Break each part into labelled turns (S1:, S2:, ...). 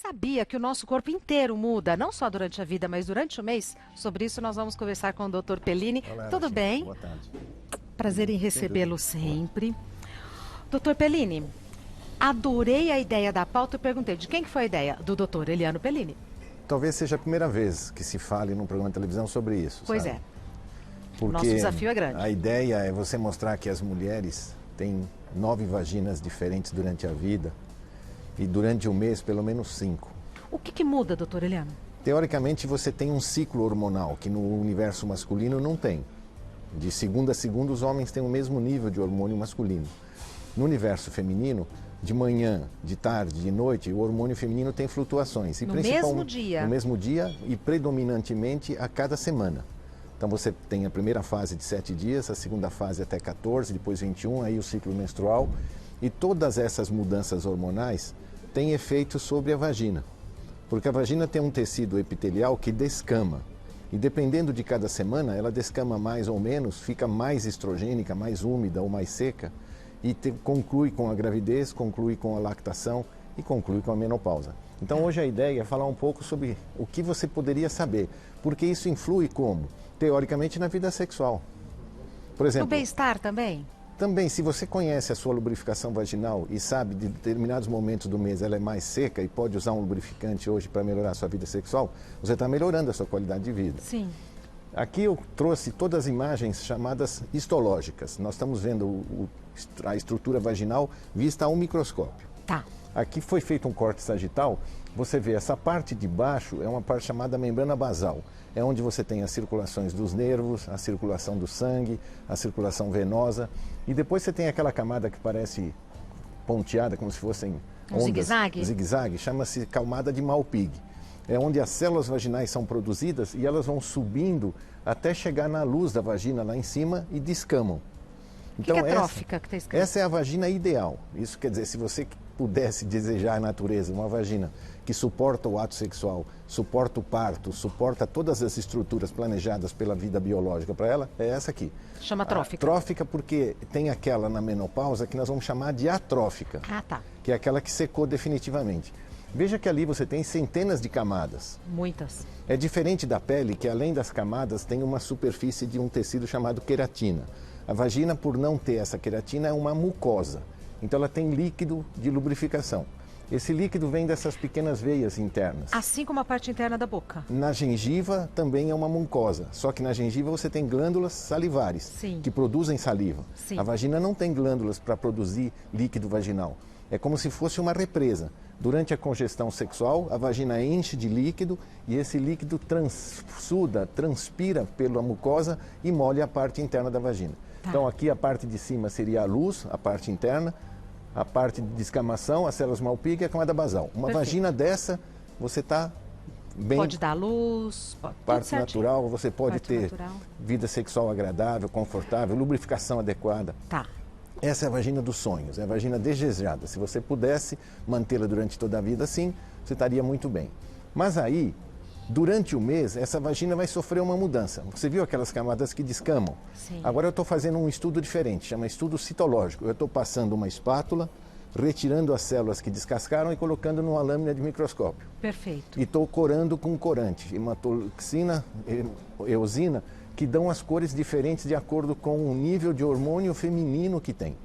S1: Sabia que o nosso corpo inteiro muda, não só durante a vida, mas durante o mês? Sobre isso nós vamos conversar com o Dr. Pellini.
S2: Olá,
S1: Tudo
S2: Alexandre.
S1: bem?
S2: Boa tarde.
S1: Prazer em recebê-lo sempre. Dr. Pellini, adorei a ideia da pauta e perguntei de quem que foi a ideia? Do Dr. Eliano Pellini.
S2: Talvez seja a primeira vez que se fale num programa de televisão sobre isso.
S1: Pois
S2: sabe?
S1: é.
S2: Porque
S1: Nosso desafio é grande.
S2: a ideia é você mostrar que as mulheres têm 9 vaginas diferentes durante a vida e durante um mês pelo menos 5.
S1: O que muda, Dr. Eliano?
S2: Teoricamente você tem um ciclo hormonal que no universo masculino não tem. De segundo a segundo os homens têm o mesmo nível de hormônio masculino. No universo feminino, de manhã, de tarde, de noite, o hormônio feminino tem flutuações. E
S1: No mesmo dia?
S2: No mesmo dia e predominantemente a cada semana. Então você tem a primeira fase de 7 dias, a segunda fase até 14, depois 21, aí o ciclo menstrual. E todas essas mudanças hormonais têm efeito sobre a vagina. Porque a vagina tem um tecido epitelial que descama. E dependendo de cada semana, ela descama mais ou menos, fica mais estrogênica, mais úmida ou mais seca. E conclui com a gravidez, conclui com a lactação e conclui com a menopausa. Então hoje a ideia é falar um pouco sobre o que você poderia saber. Porque isso influi como? Teoricamente na vida sexual. Por exemplo,
S1: No bem-estar também?
S2: também, se você conhece a sua lubrificação vaginal e sabe de determinados momentos do mês ela é mais seca e pode usar um lubrificante hoje para melhorar a sua vida sexual, você está melhorando a sua qualidade de vida.
S1: Sim.
S2: Aqui eu trouxe todas as imagens chamadas histológicas. Nós estamos vendo a estrutura vaginal vista ao microscópio.
S1: Tá.
S2: Aqui foi feito um corte sagital. Você vê essa parte de baixo é uma parte chamada membrana basal. É onde você tem as circulações dos nervos, a circulação do sangue, a circulação venosa. E depois você tem aquela camada que parece ponteada, como se fossem ondas.
S1: Zigue-zague?
S2: Zigue-zague, chama-se camada de Malpighi. É onde as células vaginais são produzidas e elas vão subindo até chegar na luz da vagina lá em cima e descamam.
S1: O que é trófica que está escrito?
S2: Essa é a vagina ideal. Isso quer dizer, se você pudesse desejar a natureza, uma vagina que suporta o ato sexual, suporta o parto, suporta todas as estruturas planejadas pela vida biológica para ela, é essa aqui.
S1: Chama trófica.
S2: Trófica porque tem aquela na menopausa que nós vamos chamar de atrófica,
S1: Ah, tá.
S2: que é aquela que secou definitivamente. Veja que ali você tem centenas de camadas.
S1: Muitas.
S2: É diferente da pele, que além das camadas tem uma superfície de um tecido chamado queratina. A vagina, por não ter essa queratina, é uma mucosa. Então ela tem líquido de lubrificação. Esse líquido vem dessas pequenas veias internas.
S1: Assim como a parte interna da boca.
S2: Na gengiva também é uma mucosa, só que na gengiva você tem glândulas salivares,
S1: Sim.
S2: que produzem saliva.
S1: Sim.
S2: A vagina não tem glândulas para produzir líquido vaginal. É como se fosse uma represa. Durante a congestão sexual, a vagina enche de líquido e esse líquido transpira pela mucosa e molha a parte interna da vagina.
S1: Tá.
S2: Então aqui a parte de cima seria a luz, a parte interna, a parte de descamação, as células Malpighi e a camada basal. Uma
S1: Perfeito.
S2: vagina dessa, você está bem...
S1: Pode dar luz, pode... tudo
S2: Parte
S1: certinho.
S2: natural, você pode
S1: Parte
S2: ter
S1: natural.
S2: vida sexual agradável, confortável, lubrificação adequada.
S1: Tá.
S2: Essa é a vagina dos sonhos, é a vagina desejada. Se você pudesse mantê-la durante toda a vida assim, você estaria muito bem. Mas aí, durante o mês, essa vagina vai sofrer uma mudança. Você viu aquelas camadas que descamam?
S1: Sim.
S2: Agora eu estou fazendo um estudo diferente, chama estudo citológico. Eu estou passando uma espátula, retirando as células que descascaram e colocando numa lâmina de microscópio.
S1: Perfeito.
S2: E estou corando com corante, hematoxina, eosina, que dão as cores diferentes de acordo com o nível de hormônio feminino que tem.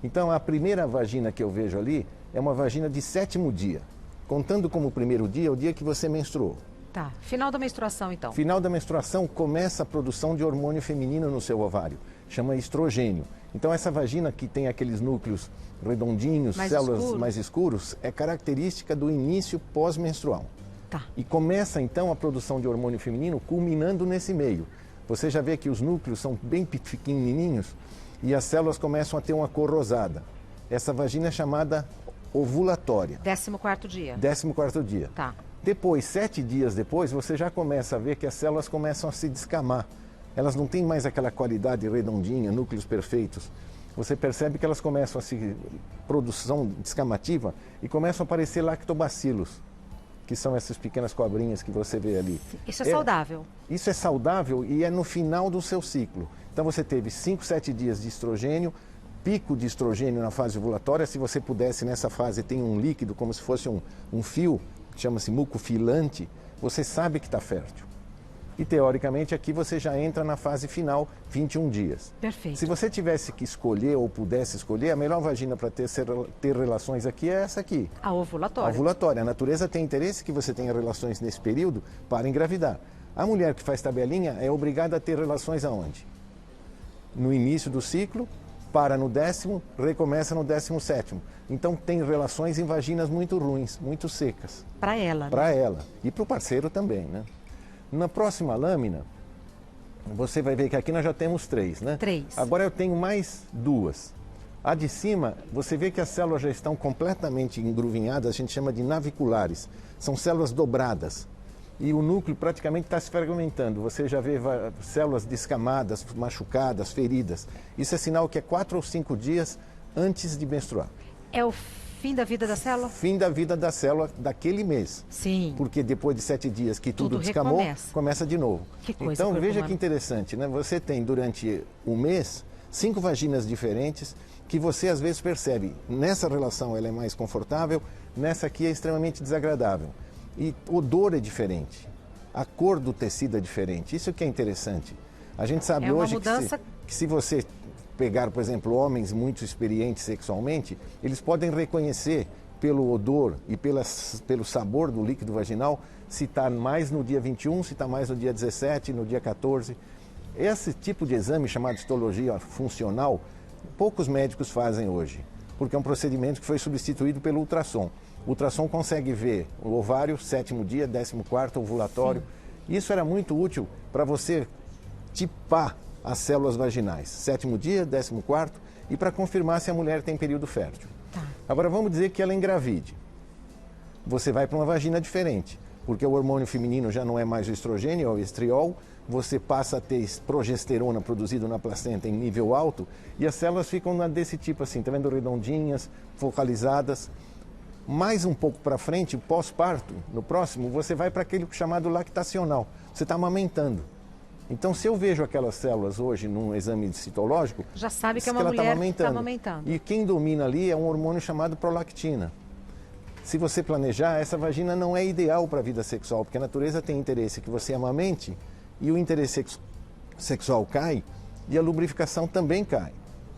S2: Então, a primeira vagina que eu vejo ali é uma vagina de 7º dia. Contando como primeiro dia, é o dia que você menstruou.
S1: Tá. Final da menstruação, então.
S2: Final da menstruação, começa a produção de hormônio feminino no seu ovário. Chama estrogênio. Então, essa vagina que tem aqueles núcleos redondinhos,
S1: Mais
S2: células
S1: escuro.
S2: mais escuros, é característica do início pós-menstrual.
S1: Tá.
S2: E começa então a produção de hormônio feminino culminando nesse meio. Você já vê que os núcleos são bem pequenininhos e as células começam a ter uma cor rosada. Essa vagina é chamada ovulatória,
S1: 14º dia.
S2: 14º dia.
S1: Tá.
S2: Depois, 7 dias depois, você já começa a ver que as células começam a se descamar. Elas não têm mais aquela qualidade redondinha, núcleos perfeitos. Você percebe que elas começam a se produção descamativa e começam a aparecer lactobacilos, que são essas pequenas cobrinhas que você vê ali.
S1: Isso é saudável.
S2: Isso é saudável e é no final do seu ciclo. Então você teve 5, 7 dias de estrogênio, pico de estrogênio na fase ovulatória. Se você pudesse, nessa fase, tem um líquido como se fosse um fio chama-se muco filante, você sabe que está fértil. E, teoricamente, aqui você já entra na fase final, 21 dias.
S1: Perfeito.
S2: Se você tivesse que escolher ou pudesse escolher, a melhor vagina para ter relações aqui é essa aqui.
S1: A ovulatória.
S2: A ovulatória. A natureza tem interesse que você tenha relações nesse período para engravidar. A mulher que faz tabelinha é obrigada a ter relações aonde? No início do ciclo, para no 10º, recomeça no 17º. Então tem relações em vaginas muito ruins, muito secas.
S1: Para ela, né?
S2: Para ela. E para o parceiro também, né? Na próxima lâmina, você vai ver que aqui nós já temos 3, né?
S1: 3.
S2: Agora eu tenho mais 2. A de cima, você vê que as células já estão completamente engruvinhadas, a gente chama de naviculares. São células dobradas. E o núcleo praticamente está se fragmentando. Você já vê células descamadas, machucadas, feridas. Isso é sinal que é 4 ou 5 dias antes de menstruar.
S1: É o fim da vida da célula?
S2: Fim da vida da célula daquele mês.
S1: Sim.
S2: Porque depois de 7 dias que tudo descamou, começa de novo.
S1: Que coisa,
S2: então veja
S1: humano.
S2: que interessante, né? Você tem durante o mês 5 vaginas diferentes que você às vezes percebe. Nessa relação ela é mais confortável, nessa aqui é extremamente desagradável. E o odor é diferente, a cor do tecido é diferente. Isso que é interessante. A gente sabe hoje que se você pegar, por exemplo, homens muito experientes sexualmente, eles podem reconhecer pelo odor e pelo sabor do líquido vaginal se está mais no dia 21, se está mais no dia 17, no dia 14. Esse tipo de exame, chamado histologia funcional, poucos médicos fazem hoje, porque é um procedimento que foi substituído pelo ultrassom. O ultrassom consegue ver o ovário, 7º dia, 14º ovulatório. Sim. Isso era muito útil para você tipar as células vaginais, 7º dia, 14º, e para confirmar se a mulher tem período fértil.
S1: Tá.
S2: Agora vamos dizer que ela engravide. Você vai para uma vagina diferente, porque o hormônio feminino já não é mais o estrogênio, é o estriol, você passa a ter progesterona produzida na placenta em nível alto e as células ficam desse tipo assim, tá vendo, redondinhas, focalizadas. Mais um pouco para frente, pós-parto, no próximo, você vai para aquele chamado lactacional. Você está amamentando. Então, se eu vejo aquelas células hoje num exame citológico,
S1: já sabe que é uma mulher que está amamentando.
S2: E quem domina ali é um hormônio chamado prolactina. Se você planejar, essa vagina não é ideal para a vida sexual, porque a natureza tem interesse que você amamente e o interesse sexual cai e a lubrificação também cai.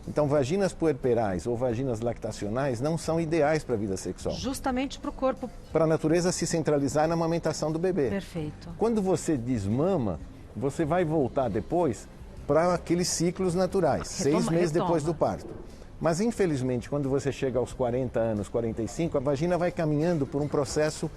S2: Então, vaginas puerperais ou vaginas lactacionais não são ideais para a vida sexual.
S1: Justamente para o corpo.
S2: Para a natureza se centralizar na amamentação do bebê.
S1: Perfeito.
S2: Quando você desmama, você vai voltar depois para aqueles ciclos naturais, 6 meses depois do parto. Mas, infelizmente, quando você chega aos 40 anos, 45, a vagina vai caminhando por um processo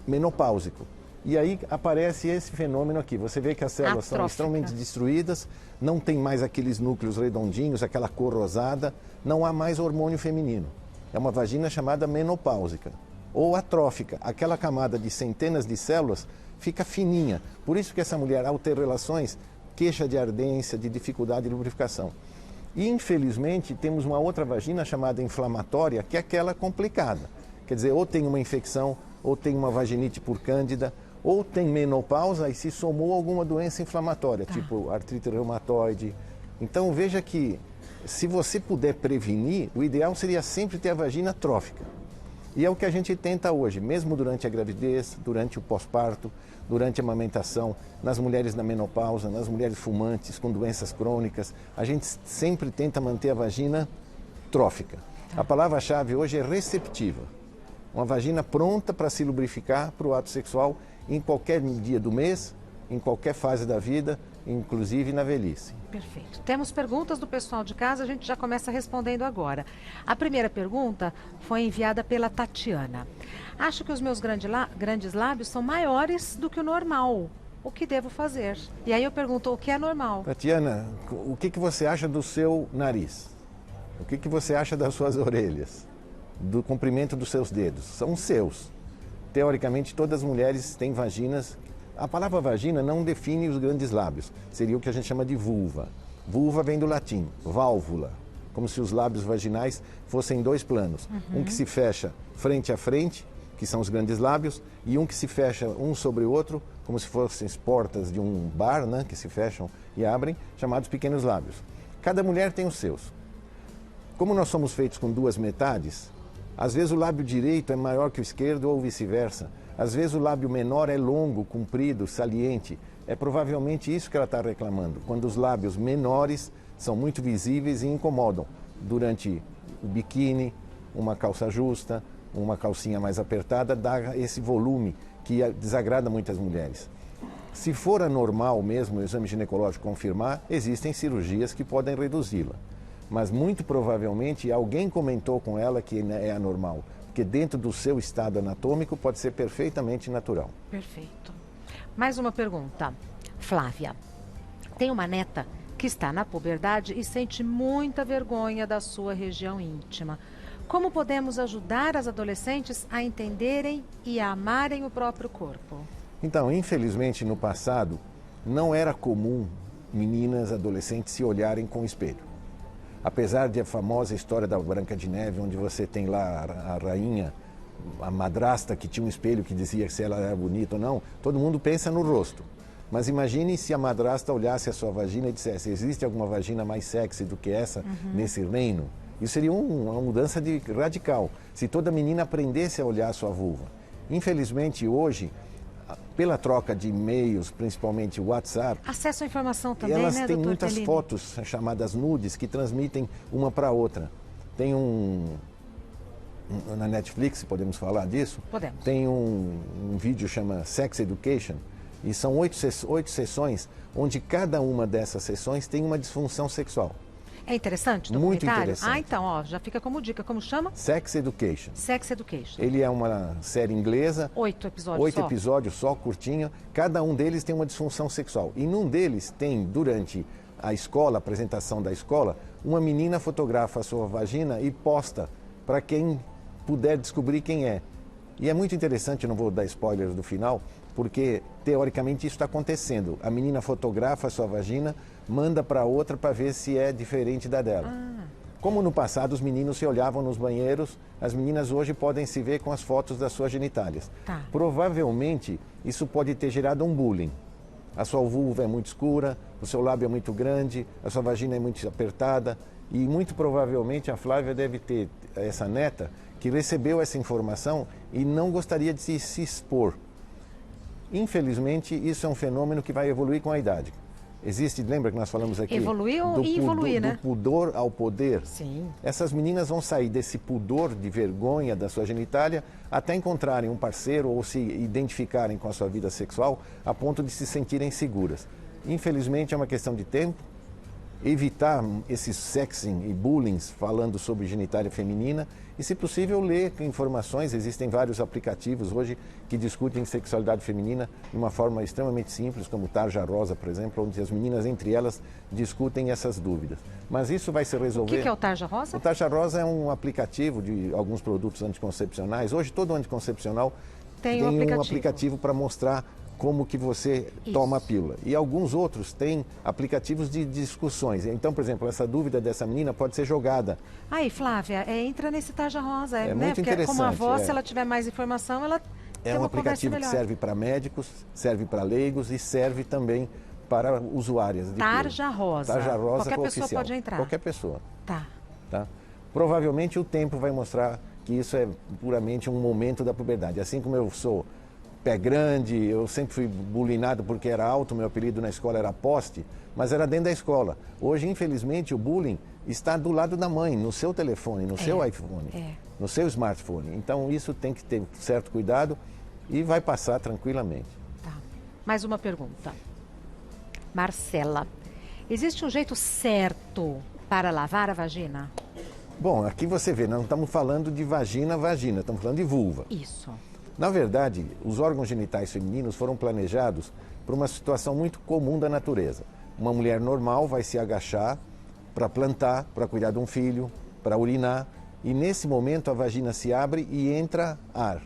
S2: menopáusico. E aí aparece esse fenômeno aqui. Você vê que as células são extremamente destruídas, não tem mais aqueles núcleos redondinhos, aquela cor rosada, não há mais hormônio feminino. É uma vagina chamada menopáusica ou atrófica. Aquela camada de centenas de células fica fininha. Por isso que essa mulher, ao ter relações, queixa de ardência, de dificuldade de lubrificação. E, infelizmente, temos uma outra vagina chamada inflamatória, que é aquela complicada. Quer dizer, ou tem uma infecção, ou tem uma vaginite por cândida, ou tem menopausa e se somou alguma doença inflamatória, tipo artrite reumatoide. Então veja que se você puder prevenir, o ideal seria sempre ter a vagina trófica. E é o que a gente tenta hoje, mesmo durante a gravidez, durante o pós-parto, durante a amamentação, nas mulheres na menopausa, nas mulheres fumantes, com doenças crônicas, a gente sempre tenta manter a vagina trófica. A palavra-chave hoje é receptiva. Uma vagina pronta para se lubrificar para o ato sexual em qualquer dia do mês, em qualquer fase da vida, inclusive na velhice.
S1: Perfeito. Temos perguntas do pessoal de casa, a gente já começa respondendo agora. A primeira pergunta foi enviada pela Tatiana. Acho que os meus grandes lábios são maiores do que o normal. O que devo fazer? E aí eu pergunto, o que é normal?
S2: Tatiana, o que você acha do seu nariz? O que você acha das suas orelhas? Do comprimento dos seus dedos? São seus. Teoricamente, todas as mulheres têm vaginas. A palavra vagina não define os grandes lábios. Seria o que a gente chama de vulva. Vulva vem do latim, válvula. Como se os lábios vaginais fossem 2 planos. Um que se fecha frente a frente, que são os grandes lábios, e um que se fecha um sobre o outro, como se fossem as portas de um bar, né, que se fecham e abrem, chamados pequenos lábios. Cada mulher tem os seus. Como nós somos feitos com 2 metades, às vezes o lábio direito é maior que o esquerdo ou vice-versa. Às vezes o lábio menor é longo, comprido, saliente. É provavelmente isso que ela está reclamando, quando os lábios menores são muito visíveis e incomodam durante o biquíni, uma calça justa, uma calcinha mais apertada, dá esse volume que desagrada muitas mulheres. Se for anormal mesmo o exame ginecológico confirmar, existem cirurgias que podem reduzi-la. Mas muito provavelmente alguém comentou com ela que é anormal, porque dentro do seu estado anatômico pode ser perfeitamente natural.
S1: Perfeito. Mais uma pergunta. Flávia, tem uma neta que está na puberdade e sente muita vergonha da sua região íntima. Como podemos ajudar as adolescentes a entenderem e a amarem o próprio corpo?
S2: Então, infelizmente, no passado, não era comum meninas, adolescentes se olharem com o espelho. Apesar de a famosa história da Branca de Neve, onde você tem lá a rainha, a madrasta que tinha um espelho que dizia se ela era bonita ou não, todo mundo pensa no rosto. Mas imagine se a madrasta olhasse a sua vagina e dissesse: existe alguma vagina mais sexy do que essa nesse reino? Isso seria uma mudança radical, se toda menina aprendesse a olhar a sua vulva. Infelizmente, hoje, pela troca de e-mails, principalmente WhatsApp,
S1: acesso à informação também,
S2: elas
S1: né,
S2: têm
S1: doutor
S2: muitas
S1: Tellini?
S2: fotos chamadas nudes que transmitem uma para outra. Tem na Netflix, podemos falar disso?
S1: Podemos.
S2: Tem um vídeo chama Sex Education, e são 8 sessões, onde cada uma dessas sessões tem uma disfunção sexual.
S1: É interessante o
S2: Muito
S1: documentário?
S2: interessante.
S1: Ah, então, ó, já fica como dica. Como chama?
S2: Sex Education.
S1: Sex Education.
S2: Ele é uma série inglesa.
S1: 8 episódios
S2: 8
S1: só.
S2: episódios só, curtinho. Cada um deles tem uma disfunção sexual. E num deles tem, durante a escola, a apresentação da escola, uma menina fotografa a sua vagina e posta para quem puder descobrir quem é. E é muito interessante, não vou dar spoilers do final, porque teoricamente isso está acontecendo. A menina fotografa a sua vagina, manda para outra para ver se é diferente da dela. Como no passado os meninos se olhavam nos banheiros, as meninas hoje podem se ver com as fotos das suas genitálias.
S1: Tá.
S2: Provavelmente isso pode ter gerado um bullying. A sua vulva é muito escura, o seu lábio é muito grande, a sua vagina é muito apertada e muito provavelmente a Flávia deve ter essa neta que recebeu essa informação e não gostaria de se expor. Infelizmente, isso é um fenômeno que vai evoluir com a idade. Existe, lembra que nós falamos aqui?
S1: Evoluir e evoluir, né?
S2: Do pudor ao poder.
S1: Sim.
S2: Essas meninas vão sair desse pudor de vergonha da sua genitália até encontrarem um parceiro ou se identificarem com a sua vida sexual a ponto de se sentirem seguras. Infelizmente, é uma questão de tempo. Evitar esses sexing e bullying falando sobre genitália feminina e, se possível, ler informações. Existem vários aplicativos hoje que discutem sexualidade feminina de uma forma extremamente simples, como o Tarja Rosa, por exemplo, onde as meninas, entre elas, discutem essas dúvidas. Mas isso vai se resolver...
S1: O que é o Tarja Rosa?
S2: O Tarja Rosa é um aplicativo de alguns produtos anticoncepcionais. Hoje, todo anticoncepcional tem um aplicativo para mostrar como que você toma a pílula. E alguns outros têm aplicativos de discussões. Então, por exemplo, essa dúvida dessa menina pode ser jogada.
S1: Aí, Flávia, entra nesse Tarja Rosa.
S2: É
S1: né?
S2: muito
S1: Porque
S2: interessante.
S1: como avó, se ela tiver mais informação, ela tem
S2: um
S1: uma conversa
S2: aplicativo que
S1: melhor.
S2: serve para médicos, serve para leigos e serve também para usuárias de
S1: Tarja
S2: pílula.
S1: Rosa.
S2: Tarja Rosa
S1: Qualquer pessoa
S2: oficial.
S1: pode entrar.
S2: Qualquer pessoa.
S1: Tá.
S2: Tá? Provavelmente o tempo vai mostrar que isso é puramente um momento da puberdade. Assim como eu sou pé grande, eu sempre fui bulinado porque era alto, meu apelido na escola era poste, mas era dentro da escola. Hoje, infelizmente, o bullying está do lado da mãe, no seu telefone, no seu iPhone, no seu smartphone. Então, isso tem que ter certo cuidado e vai passar tranquilamente.
S1: Tá. Mais uma pergunta. Marcela, existe um jeito certo para lavar a vagina?
S2: Bom, aqui você vê, não estamos falando de vagina, estamos falando de vulva.
S1: Isso.
S2: Na verdade, os órgãos genitais femininos foram planejados para uma situação muito comum da natureza. Uma mulher normal vai se agachar para plantar, para cuidar de um filho, para urinar, e nesse momento a vagina se abre e entra ar.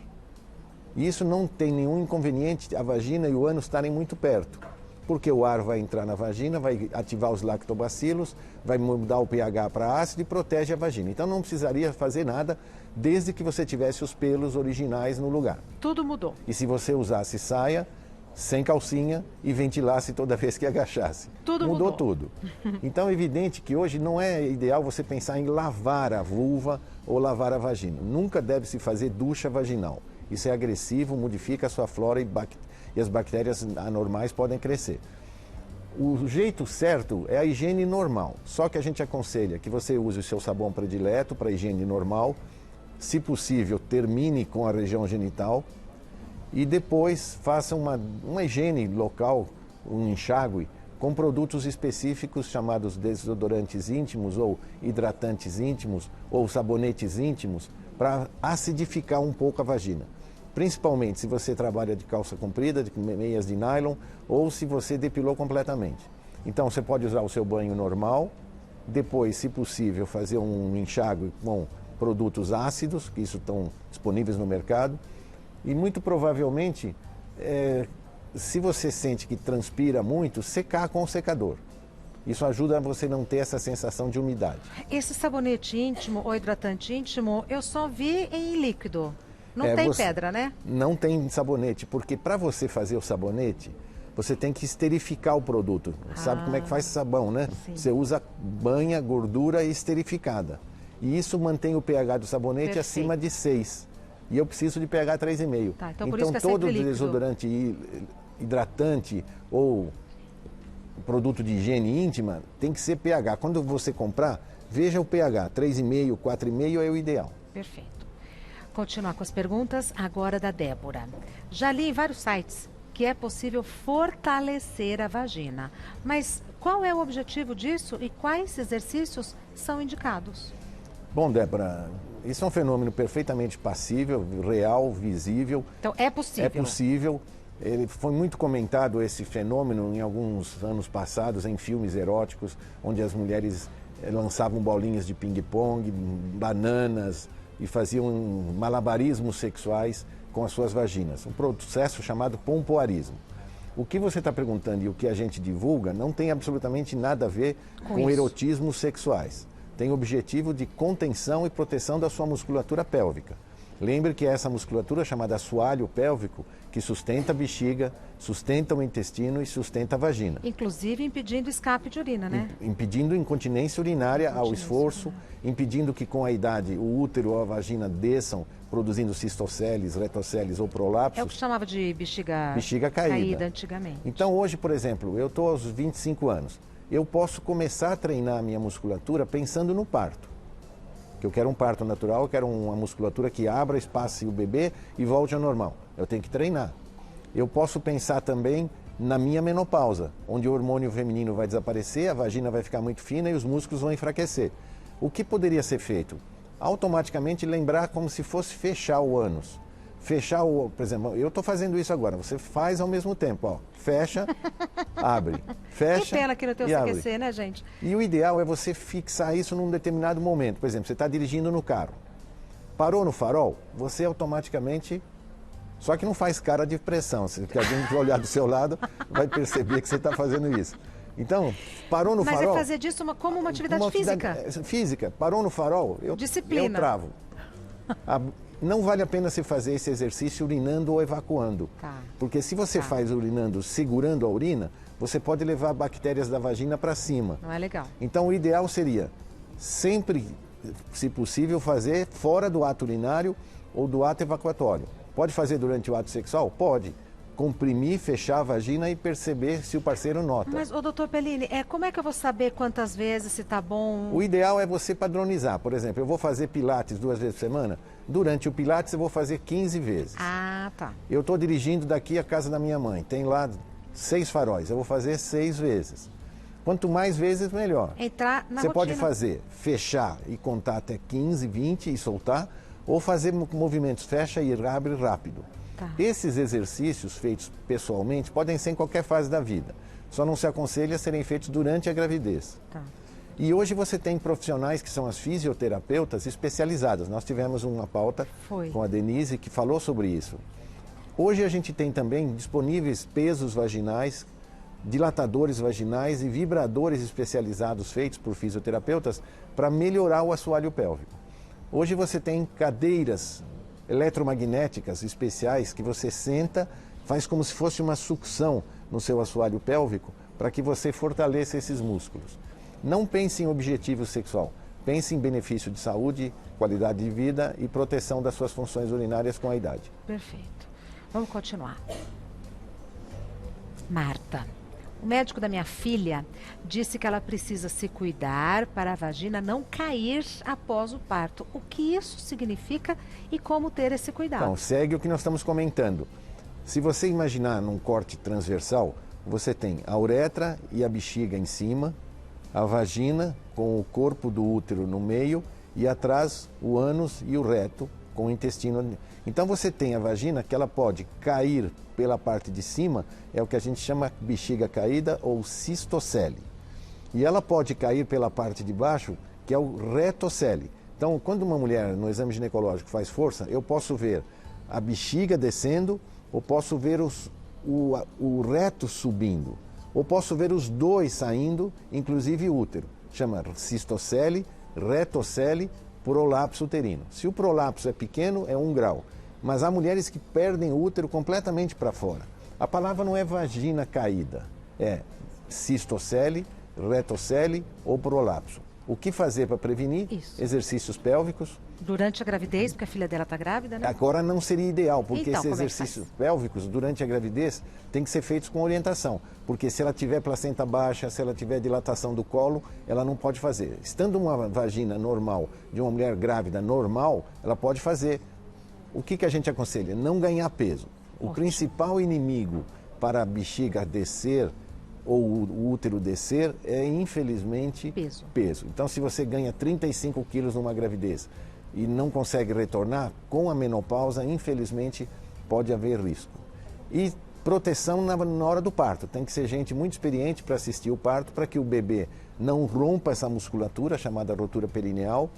S2: E isso não tem nenhum inconveniente a vagina e o ânus estarem muito perto, porque o ar vai entrar na vagina, vai ativar os lactobacilos, vai mudar o pH para ácido e protege a vagina. Então não precisaria fazer nada desde que você tivesse os pelos originais no lugar.
S1: Tudo mudou.
S2: E se você usasse saia, sem calcinha e ventilasse toda vez que agachasse.
S1: Tudo
S2: mudou
S1: mudou.
S2: tudo. Então é evidente que hoje não é ideal você pensar em lavar a vulva ou lavar a vagina. Nunca deve se fazer ducha vaginal. Isso é agressivo, modifica a sua flora e as bactérias anormais podem crescer. O jeito certo é a higiene normal, só que a gente aconselha que você use o seu sabão predileto para higiene normal, se possível termine com a região genital e depois faça uma higiene local, um enxágue, com produtos específicos chamados desodorantes íntimos ou hidratantes íntimos ou sabonetes íntimos para acidificar um pouco a vagina. Principalmente se você trabalha de calça comprida, de meias de nylon ou se você depilou completamente. Então você pode usar o seu banho normal, depois, se possível, fazer um enxágue com produtos ácidos, que isso estão disponíveis no mercado, e muito provavelmente, se você sente que transpira muito, secar com o secador. Isso ajuda a você não ter essa sensação de umidade.
S1: Esse sabonete íntimo ou hidratante íntimo, eu só vi em líquido. Não tem pedra, né?
S2: Não tem sabonete, porque para você fazer o sabonete, você tem que esterificar o produto. Sabe como é que faz sabão, né?
S1: Sim.
S2: Você usa banha, gordura esterificada. E isso mantém o pH do sabonete acima de 6. E eu preciso de pH 3,5.
S1: Tá, então por isso que é
S2: todo
S1: sempre líquido.
S2: desodorante hidratante ou produto de higiene íntima tem que ser pH. Quando você comprar, veja o pH. 3,5, 4,5 é o ideal.
S1: Perfeito. Continuar com as perguntas agora da Débora. Já li em vários sites que é possível fortalecer a vagina. Mas qual é o objetivo disso e quais exercícios são indicados?
S2: Bom, Débora, isso é um fenômeno perfeitamente passível, real, visível.
S1: Então é possível?
S2: É possível. Ele foi muito comentado esse fenômeno em alguns anos passados em filmes eróticos, onde as mulheres lançavam bolinhas de ping-pong, bananas e faziam malabarismos sexuais com as suas vaginas. Um processo chamado pompoarismo. O que você está perguntando e o que a gente divulga não tem absolutamente nada a ver com erotismos sexuais. Tem o objetivo de contenção e proteção da sua musculatura pélvica. Lembre que é essa musculatura chamada assoalho pélvico que sustenta a bexiga, sustenta o intestino e sustenta a vagina.
S1: Inclusive impedindo escape de urina, né?
S2: Impedindo incontinência urinária ao esforço, impedindo que com a idade o útero ou a vagina desçam, produzindo cistoceles, retoceles ou prolapsos.
S1: É o que chamava de bexiga
S2: caída
S1: antigamente.
S2: Então hoje, por exemplo, eu estou aos 25 anos. Eu posso começar a treinar a minha musculatura pensando no parto. Que eu quero um parto natural, eu quero uma musculatura que abra, espace o bebê e volte ao normal. Eu tenho que treinar. Eu posso pensar também na minha menopausa, onde o hormônio feminino vai desaparecer, a vagina vai ficar muito fina e os músculos vão enfraquecer. O que poderia ser feito? Automaticamente lembrar como se fosse fechar o ânus. Fechar o... Por exemplo, eu estou fazendo isso agora, você faz ao mesmo tempo, ó. Fecha, abre, fecha.
S1: Que pena que não tem o CQC, né, gente?
S2: E o ideal é você fixar isso num determinado momento. Por exemplo, você está dirigindo no carro. Parou no farol, você automaticamente... Só que não faz cara de pressão. Se alguém que olhar do seu lado vai perceber que você está fazendo isso. Então, parou no farol...
S1: Mas é fazer disso como uma atividade física.
S2: Física. Parou no farol, eu travo. Não vale a pena você fazer esse exercício urinando ou evacuando.
S1: Tá.
S2: Porque se você faz urinando segurando a urina, você pode levar bactérias da vagina para cima.
S1: Não é legal.
S2: Então o ideal seria sempre, se possível, fazer fora do ato urinário ou do ato evacuatório. Pode fazer durante o ato sexual? Pode. Comprimir, fechar a vagina e perceber se o parceiro nota.
S1: Mas, doutor Pellini, como é que eu vou saber quantas vezes, se está bom?
S2: O ideal é você padronizar. Por exemplo, eu vou fazer pilates 2 vezes por semana. Durante o pilates eu vou fazer 15 vezes.
S1: Ah, tá.
S2: Eu estou dirigindo daqui à casa da minha mãe. Tem lá 6 faróis. Eu vou fazer 6 vezes. Quanto mais vezes, melhor.
S1: Entrar na
S2: Você
S1: rotina.
S2: pode fazer, fechar e contar até 15, 20 e soltar. Ou fazer movimentos fecha e abre rápido.
S1: Tá.
S2: Esses exercícios feitos pessoalmente podem ser em qualquer fase da vida. Só não se aconselha serem feitos durante a gravidez.
S1: Tá.
S2: E hoje você tem profissionais que são as fisioterapeutas especializadas. Nós tivemos uma pauta com a Denise que falou sobre isso. Hoje a gente tem também disponíveis pesos vaginais, dilatadores vaginais e vibradores especializados feitos por fisioterapeutas para melhorar o assoalho pélvico. Hoje você tem cadeiras eletromagnéticas especiais que você senta, faz como se fosse uma sucção no seu assoalho pélvico para que você fortaleça esses músculos. Não pense em objetivo sexual, pense em benefício de saúde, qualidade de vida e proteção das suas funções urinárias com a idade.
S1: Perfeito. Vamos continuar. Marta. O médico da minha filha disse que ela precisa se cuidar para a vagina não cair após o parto. O que isso significa e como ter esse cuidado?
S2: Então, segue o que nós estamos comentando. Se você imaginar num corte transversal, você tem a uretra e a bexiga em cima, a vagina com o corpo do útero no meio e atrás o ânus e o reto com o intestino. Então você tem a vagina que ela pode cair pela parte de cima, é o que a gente chama bexiga caída ou cistocele. E ela pode cair pela parte de baixo, que é o retocele. Então, quando uma mulher no exame ginecológico faz força, eu posso ver a bexiga descendo ou posso ver o reto subindo. Ou posso ver os dois saindo, inclusive o útero. Chama cistocele, retocele, prolapso uterino. Se o prolapso é pequeno, é 1 grau. Mas há mulheres que perdem o útero completamente para fora. A palavra não é vagina caída, é cistocele, retocele ou prolapso. O que fazer para prevenir?
S1: Isso.
S2: Exercícios pélvicos.
S1: Durante a gravidez, porque a filha dela está grávida, né?
S2: Agora não seria ideal, porque
S1: Então,
S2: esses
S1: como é que
S2: exercícios
S1: faz?
S2: pélvicos durante a gravidez tem que ser feitos com orientação. Porque se ela tiver placenta baixa, se ela tiver dilatação do colo, ela não pode fazer. Estando uma vagina normal, de uma mulher grávida normal, ela pode fazer. O que a gente aconselha? Não ganhar peso. O principal inimigo para a bexiga descer ou o útero descer é, infelizmente, peso. Então, se você ganha 35 quilos numa gravidez e não consegue retornar, com a menopausa, infelizmente, pode haver risco. E proteção na hora do parto. Tem que ser gente muito experiente para assistir o parto, para que o bebê não rompa essa musculatura, chamada rotura perineal.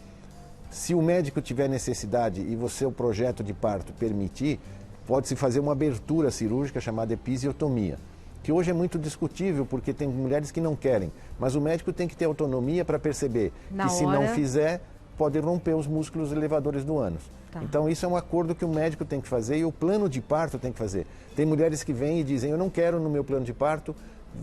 S2: Se o médico tiver necessidade e o projeto de parto permitir, pode-se fazer uma abertura cirúrgica chamada episiotomia, que hoje é muito discutível porque tem mulheres que não querem, mas o médico tem que ter autonomia para perceber que se não fizer, pode romper os músculos elevadores do ânus.
S1: Tá.
S2: Então isso é um acordo que o médico tem que fazer e o plano de parto tem que fazer. Tem mulheres que vêm e dizem, eu não quero no meu plano de parto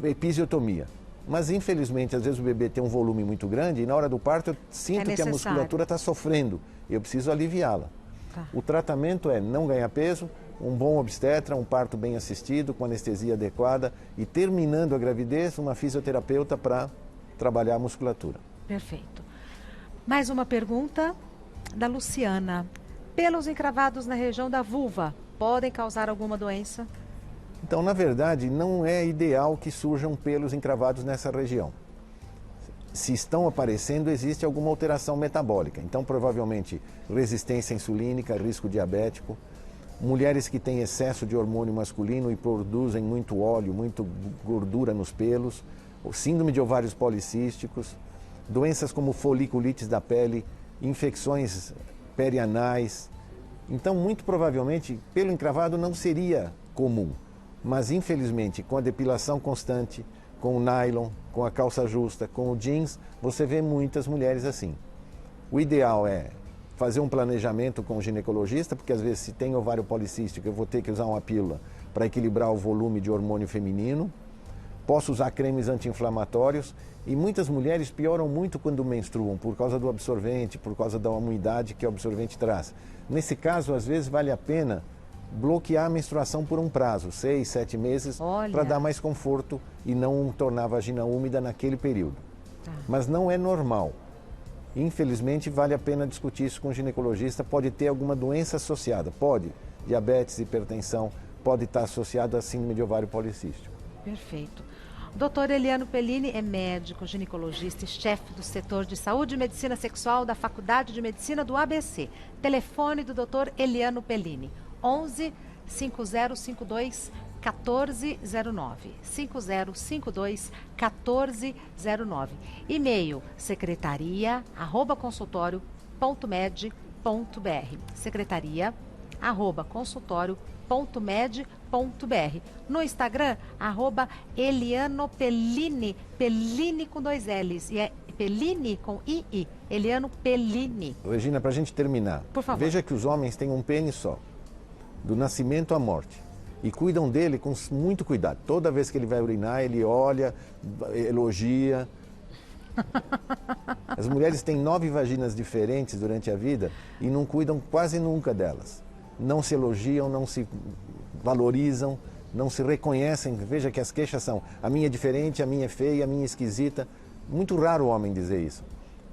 S2: episiotomia. Mas, infelizmente, às vezes o bebê tem um volume muito grande e na hora do parto eu sinto que a musculatura está sofrendo e eu preciso aliviá-la.
S1: Tá.
S2: O tratamento é não ganhar peso, um bom obstetra, um parto bem assistido, com anestesia adequada e, terminando a gravidez, uma fisioterapeuta para trabalhar a musculatura.
S1: Perfeito. Mais uma pergunta da Luciana. Pelos encravados na região da vulva podem causar alguma doença?
S2: Então, na verdade, não é ideal que surjam pelos encravados nessa região. Se estão aparecendo, existe alguma alteração metabólica. Então, provavelmente, resistência insulínica, risco diabético. Mulheres que têm excesso de hormônio masculino e produzem muito óleo, muito gordura nos pelos. O síndrome de ovários policísticos. Doenças como foliculites da pele, infecções perianais. Então, muito provavelmente, pelo encravado não seria comum. Mas, infelizmente, com a depilação constante, com o nylon, com a calça justa, com o jeans, você vê muitas mulheres assim. O ideal é fazer um planejamento com o ginecologista, porque às vezes se tem ovário policístico, eu vou ter que usar uma pílula para equilibrar o volume de hormônio feminino. Posso usar cremes anti-inflamatórios e muitas mulheres pioram muito quando menstruam, por causa do absorvente, por causa da umidade que o absorvente traz. Nesse caso, às vezes vale a pena bloquear a menstruação por um prazo, 6, 7 meses, para dar mais conforto e não tornar a vagina úmida naquele período. Mas não é normal. Infelizmente, vale a pena discutir isso com o ginecologista. Pode ter alguma doença associada, pode. Diabetes, hipertensão, pode estar associado a síndrome de ovário policístico.
S1: Perfeito. O doutor Eliano Pellini é médico, ginecologista e chefe do setor de saúde e medicina sexual da Faculdade de Medicina do ABC. Telefone do doutor Eliano Pellini. 11 5052 1409. 5052 1409. E-mail secretaria@consultorio.med.br. secretaria@consultorio.med.br. No Instagram, @Eliano Pellini, Pellini com 2 L's. E é Pellini com II. Eliano Pellini.
S2: Regina, para a gente terminar,
S1: por favor.
S2: Veja que os homens têm um pênis só, do nascimento à morte. E cuidam dele com muito cuidado. Toda vez que ele vai urinar, ele olha, elogia. As mulheres têm 9 vaginas diferentes durante a vida e não cuidam quase nunca delas. Não se elogiam, não se valorizam, não se reconhecem. Veja que as queixas são: a minha é diferente, a minha é feia, a minha é esquisita. Muito raro o homem dizer isso.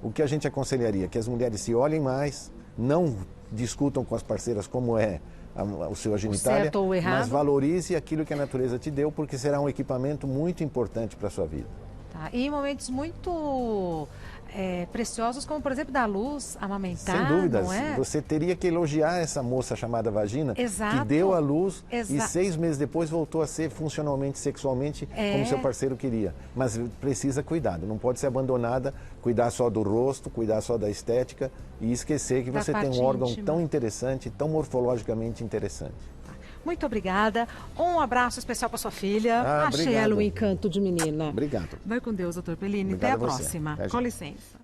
S2: O que a gente aconselharia? Que as mulheres se olhem mais, não discutam com as parceiras como é o seu genitália,
S1: certo ou errado,
S2: mas valorize aquilo que a natureza te deu, porque será um equipamento muito importante para a sua vida.
S1: Tá. E em momentos muito preciosos, como por exemplo dar luz, amamentar,
S2: Sem dúvidas,
S1: não é?
S2: você teria que elogiar essa moça chamada vagina,
S1: Exato.
S2: que deu a luz e
S1: Exato.
S2: 6 meses depois voltou a ser funcionalmente, sexualmente, como seu parceiro queria. Mas precisa cuidado, não pode ser abandonada, cuidar só do rosto, cuidar só da estética e esquecer que
S1: Da
S2: você tem
S1: parte
S2: um órgão
S1: íntima.
S2: tão interessante, tão morfologicamente interessante.
S1: Muito obrigada. Um abraço especial para sua filha.
S2: Ah,
S1: Achei
S2: obrigado.
S1: ela um encanto de menina.
S2: Obrigado.
S1: Vai com Deus, doutor Pellini.
S2: Obrigado
S1: Até a
S2: a você.
S1: próxima.
S2: Até já.
S1: Com licença.